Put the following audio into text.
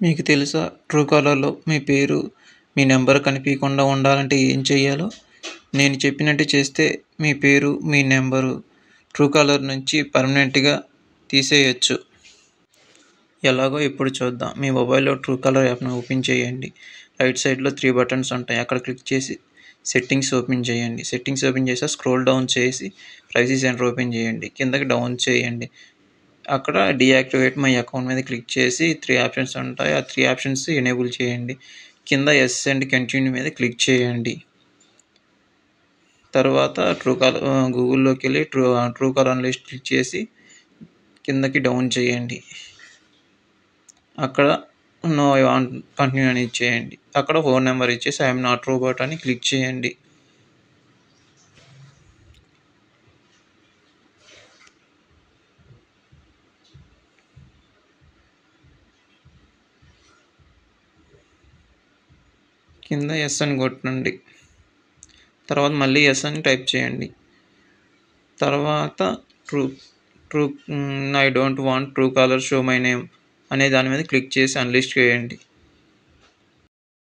మీకు తెలుసా ట్రూకాలర్లో మీ పేరు, మీ నెంబర్ కనిపియకుండా ఉండాలంటే ఏం చేయాలో? నేను చెప్పినట్టు చేస్తే మీ పేరు, మీ నెంబరు ట్రూకాలర్ నుంచి పర్మనెంట్‌గా తీసేయొచ్చు. ఎలాగో ఇప్పుడు చూద్దాం. మీ మొబైల్‌లో ట్రూకాలర్ యాప్‌ని ఓపెన్ చేయండి. రైట్ సైడ్‌లో 3 బటన్స్ ఉంటాయి. అక్కడ క్లిక్ చేసి సెట్టింగ్స్ ఓపెన్ చేయండి. సెట్టింగ్స్ ఓపెన్ చేసాక స్క్రోల్ డౌన్ చేసి ప్రైవసీ సెంటర్ ఓపెన్ చేయండి. కిందకి డౌన్ చేయండి. అక్కడ డీయాక్టివేట్ మై అకౌంట్ మీద క్లిక్ చేసి 3 ఆప్షన్స్ ఉంటాయి. ఆ 3 ఆప్షన్స్ ఎనేబుల్ చేయండి. కింద యెస్ అండ్ కంటిన్యూ మీద క్లిక్ చేయండి. తర్వాత గూగుల్‌లోకి వెళ్ళి ట్రూకాలర్ అనలిస్ట్ క్లిక్ చేసి కిందకి డౌన్ చేయండి. అక్కడ నో కంటిన్యూ అని ఇచ్చేయండి. అక్కడ ఫోన్ నెంబర్ ఇచ్చేసి ఐఎమ్ నాట్ రోబోట్ అని క్లిక్ చేయండి. కింద ఎస్ అని కొట్టండి. తర్వాత మళ్ళీ ఎస్ అని టైప్ చేయండి. తర్వాత true true I don't want Truecaller show my name అనే దాని మీద క్లిక్ చేసి అన్లిస్ట్ చేయండి.